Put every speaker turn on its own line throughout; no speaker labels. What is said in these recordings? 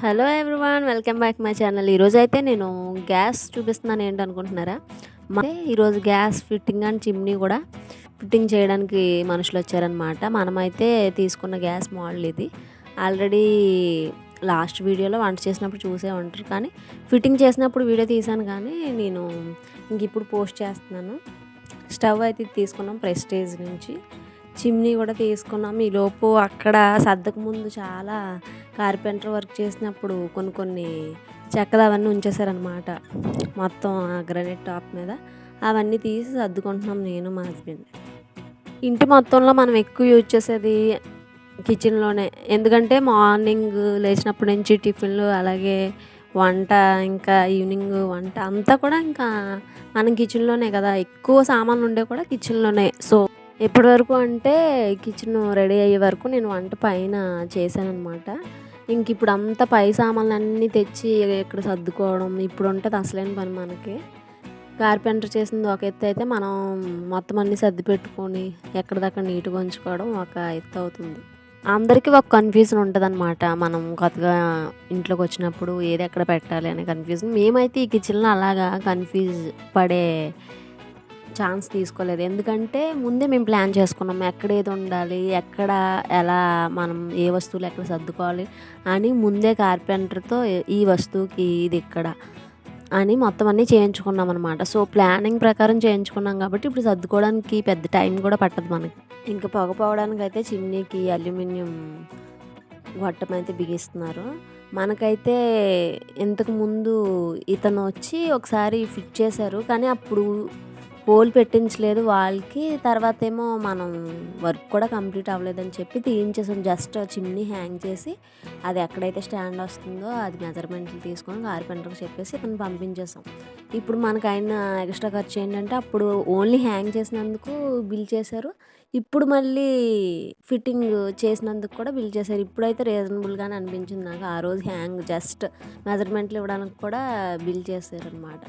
Hello everyone, welcome back my channel. ఈరోజైతే నేను gas చూపిస్తున్నాను. ఏంటనుకుంటున్నారా? ఈరోజు గ్యాస్ ఫిట్టింగ్ అండ్ చిమ్నీ కూడా ఫిట్టింగ్ చేయడానికి మనుషులు వచ్చారనమాట. మనమైతే తీసుకున్న గ్యాస్ మోడల్ ఇది. ఆల్రెడీ లాస్ట్ వీడియోలో వంట చేసినప్పుడు చూసే ఉంటారు, కానీ ఫిట్టింగ్ చేసినప్పుడు వీడియో తీశాను, కానీ నేను ఇప్పుడు పోస్ట్ చేస్తున్నాను. స్టవ్ అయితే తీసుకున్నాం ప్రెస్టేజ్ నుంచి. చిమ్నీ కూడా తీసుకున్నాం. ఈలోపు అక్కడ సర్దక ముందు చాలా కార్పెంటర్ వర్క్ చేసినప్పుడు కొన్ని చెక్కలు అవన్నీ ఉంచేసారనమాట, మొత్తం ఆ గ్రానైట్ టాప్ మీద. అవన్నీ తీసి సర్దుకుంటున్నాం నేను మా హస్బెండ్. ఇంటి మొత్తంలో మనం ఎక్కువ యూజ్ చేసేది కిచెన్లోనే. ఎందుకంటే మార్నింగ్ లేచినప్పటి నుంచి టిఫిన్లు, అలాగే వంట, ఇంకా ఈవినింగ్ వంట అంతా కూడా ఇంకా మనం కిచెన్లోనే కదా. ఎక్కువ సామాన్లు ఉండే కూడా కిచెన్లోనే. సో ఎప్పటి వరకు అంటే కిచెన్ రెడీ అయ్యే వరకు నేను వంట పైన చేశాననమాట. ఇప్పుడు అంతా పై సామాన్లన్నీ తెచ్చి ఇక్కడ సర్దుకోవడం ఇప్పుడు ఉంటుంది అసలైన పని మనకి. కార్పెంటర్ చేసింది ఒక ఎత్తు అయితే, మనం మొత్తం అన్నీ సర్ది పెట్టుకొని ఎక్కడిదక్కడ నీట్గా ఉంచుకోవడం ఒక ఎత్తు అవుతుంది. అందరికీ ఒక కన్ఫ్యూజన్ ఉంటుంది అనమాట. మనం కొత్తగా ఇంట్లోకి వచ్చినప్పుడు ఏది ఎక్కడ పెట్టాలి అనే కన్ఫ్యూజన్. మేమైతే ఈ కిచెన్లో అలాగా కన్ఫ్యూజ్ పడే ఛాన్స్ తీసుకోలేదు. ఎందుకంటే ముందే మేము ప్లాన్ చేసుకున్నాం, ఎక్కడ ఏది ఉండాలి, ఎక్కడ ఎలా మనం ఏ వస్తువులు ఎక్కడ సర్దుకోవాలి అని. ముందే కార్పెంటర్తో ఈ వస్తువుకి ఇది ఇక్కడ అని మొత్తం అన్నీ చేయించుకున్నాం అనమాట. సో ప్లానింగ్ ప్రకారం చేయించుకున్నాం కాబట్టి ఇప్పుడు సర్దుకోవడానికి పెద్ద టైం కూడా పట్టదు మనకి. ఇంకా పొగ పోవడానికి అయితే చిమ్నీకి అల్యూమినియం గొట్టం అయితే బిగిస్తున్నారు. మనకైతే ఇంతకుముందు ఇతను వచ్చి ఒకసారి ఫిట్ చేశారు, కానీ అప్పుడు హోల్ పెట్టించలేదు వాళ్ళకి. తర్వాత ఏమో మనం వర్క్ కూడా కంప్లీట్ అవ్వలేదని చెప్పి తీయించేసాం. జస్ట్ చిమ్నీ హ్యాంగ్ చేసి అది ఎక్కడైతే స్టాండ్ వస్తుందో అది మెజర్మెంట్లు తీసుకొని కార్పెంటర్కి చెప్పేసి ఇతను పంపించేసాం. ఇప్పుడు మనకు అయిన ఎక్స్ట్రా ఖర్చు ఏంటంటే, అప్పుడు ఓన్లీ హ్యాంగ్ చేసినందుకు బిల్ చేశారు, ఇప్పుడు మళ్ళీ ఫిట్టింగ్ చేసినందుకు కూడా బిల్ చేశారు. ఇప్పుడైతే రీజనబుల్గానే అనిపించింది నాకు. ఆ రోజు హ్యాంగ్ జస్ట్ మెజర్మెంట్లు ఇవ్వడానికి కూడా బిల్ చేశారనమాట.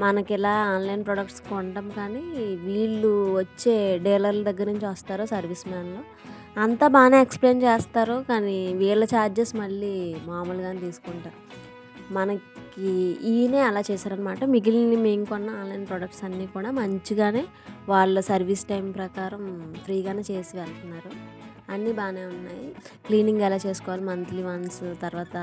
మనకి ఇలా ఆన్లైన్ ప్రొడక్ట్స్ కొంటాం, కానీ వీళ్ళు వచ్చే డీలర్ల దగ్గర నుంచి వస్తారు సర్వీస్ మ్యాన్లు, అంతా బాగానే ఎక్స్ప్లెయిన్ చేస్తారు, కానీ వీళ్ళ ఛార్జెస్ మళ్ళీ మామూలుగానే తీసుకుంటారు. మనకి ఈయనే అలా చేశారనమాట. మిగిలిన మేము కొన్న ఆన్లైన్ ప్రొడక్ట్స్ అన్నీ కూడా మంచిగానే వాళ్ళ సర్వీస్ టైం ప్రకారం ఫ్రీగానే చేసి వెళ్తున్నారు. అన్నీ బాగానే ఉన్నాయి. క్లీనింగ్ ఎలా చేసుకోవాలి మంత్లీ వన్స్, తర్వాత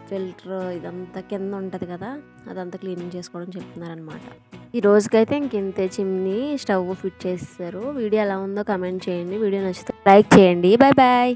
ఫిల్టర్ ఇదంతా కింద ఉంటుంది కదా, అదంతా క్లీనింగ్ చేసుకోవడం చెప్తున్నారనమాట. ఈ రోజుకైతే ఇంతే, చిమ్నీ స్టవ్ ఫిట్ చేస్తారు. వీడియో ఎలా ఉందో కమెంట్ చేయండి. వీడియో నచ్చితే లైక్ చేయండి. Bye bye.